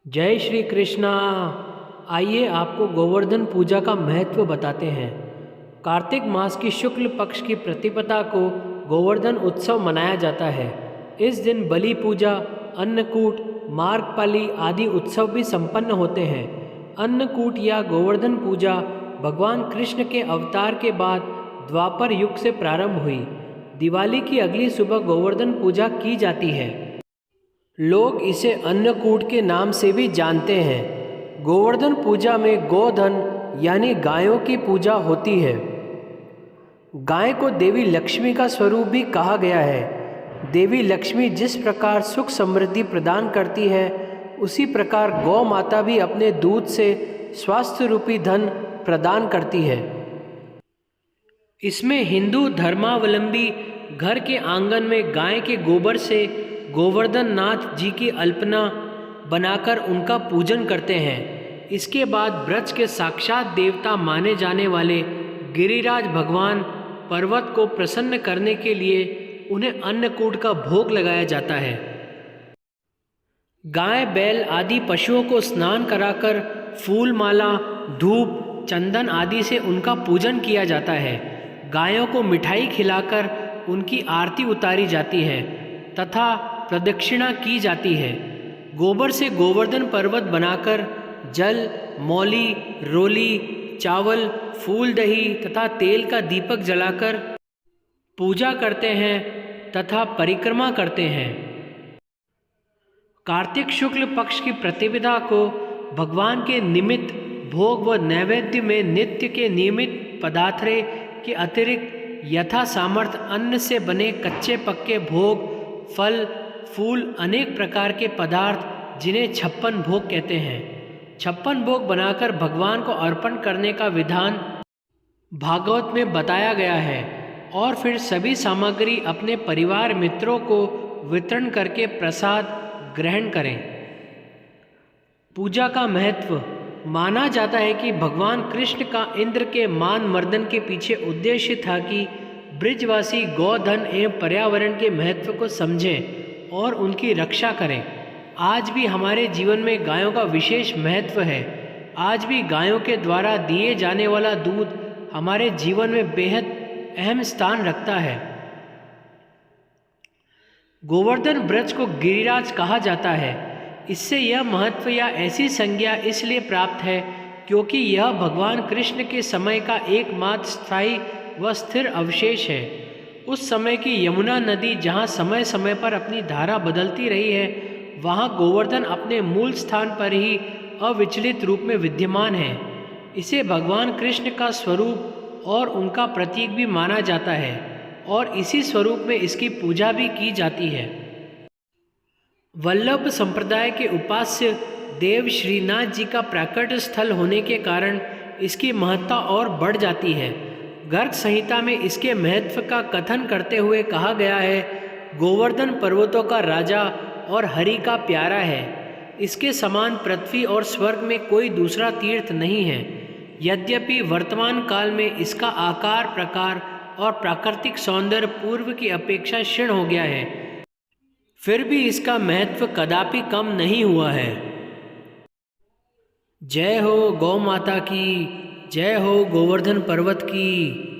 जय श्री कृष्णा। आइए आपको गोवर्धन पूजा का महत्व बताते हैं। कार्तिक मास की शुक्ल पक्ष की प्रतिपदा को गोवर्धन उत्सव मनाया जाता है। इस दिन बलि पूजा, अन्नकूट, मार्गपाली आदि उत्सव भी संपन्न होते हैं। अन्नकूट या गोवर्धन पूजा भगवान कृष्ण के अवतार के बाद द्वापर युग से प्रारंभ हुई। दिवाली की अगली सुबह गोवर्धन पूजा की जाती है। लोग इसे अन्नकूट के नाम से भी जानते हैं। गोवर्धन पूजा में गोधन यानी गायों की पूजा होती है। गाय को देवी लक्ष्मी का स्वरूप भी कहा गया है। देवी लक्ष्मी जिस प्रकार सुख समृद्धि प्रदान करती है, उसी प्रकार गौ माता भी अपने दूध से स्वास्थ्य रूपी धन प्रदान करती है। इसमें हिंदू धर्मावलंबी घर के आंगन में गाय के गोबर से गोवर्धन नाथ जी की अल्पना बनाकर उनका पूजन करते हैं। इसके बाद ब्रज के साक्षात देवता माने जाने वाले गिरिराज भगवान पर्वत को प्रसन्न करने के लिए उन्हें अन्नकूट का भोग लगाया जाता है। गाय, बैल आदि पशुओं को स्नान कराकर फूल माला, धूप, चंदन आदि से उनका पूजन किया जाता है। गायों को मिठाई खिलाकर उनकी आरती उतारी जाती है तथा प्रदक्षिणा की जाती है। गोबर से गोवर्धन पर्वत बनाकर जल, मौली, रोली, चावल, फूल, दही तथा तेल का दीपक जलाकर पूजा करते हैं तथा परिक्रमा करते हैं। कार्तिक शुक्ल पक्ष की प्रतिपदा को भगवान के निमित्त भोग व नैवेद्य में नित्य के नियमित पदार्थे के अतिरिक्त यथा सामर्थ्य अन्न से बने कच्चे पक्के भोग, फल, फूल, अनेक प्रकार के पदार्थ जिन्हें 56 भोग कहते हैं, 56 भोग बनाकर भगवान को अर्पण करने का विधान भागवत में बताया गया है। और फिर सभी सामग्री अपने परिवार मित्रों को वितरण करके प्रसाद ग्रहण करें। पूजा का महत्व माना जाता है कि भगवान कृष्ण का इंद्र के मान मर्दन के पीछे उद्देश्य था कि ब्रिजवासी गौधन एवं पर्यावरण के महत्व को समझें और उनकी रक्षा करें। आज भी हमारे जीवन में गायों का विशेष महत्व है। आज भी गायों के द्वारा दिए जाने वाला दूध हमारे जीवन में बेहद अहम स्थान रखता है। गोवर्धन ब्रज को गिरिराज कहा जाता है। इससे यह महत्व या ऐसी संज्ञा इसलिए प्राप्त है क्योंकि यह भगवान कृष्ण के समय का एकमात्र स्थायी व स्थिर अवशेष है। उस समय की यमुना नदी जहाँ समय समय पर अपनी धारा बदलती रही है, वहाँ गोवर्धन अपने मूल स्थान पर ही अविचलित रूप में विद्यमान है। इसे भगवान कृष्ण का स्वरूप और उनका प्रतीक भी माना जाता है और इसी स्वरूप में इसकी पूजा भी की जाती है। वल्लभ संप्रदाय के उपास्य देव श्रीनाथ जी का प्राकट्य स्थल होने के कारण इसकी महत्ता और बढ़ जाती है। गर्ग संहिता में इसके महत्व का कथन करते हुए कहा गया है, गोवर्धन पर्वतों का राजा और हरि का प्यारा है। इसके समान पृथ्वी और स्वर्ग में कोई दूसरा तीर्थ नहीं है। यद्यपि वर्तमान काल में इसका आकार, प्रकार और प्राकृतिक सौंदर्य पूर्व की अपेक्षा क्षीण हो गया है, फिर भी इसका महत्व कदापि कम नहीं हुआ है। जय हो गौ माता की, जय हो गोवर्धन पर्वत की।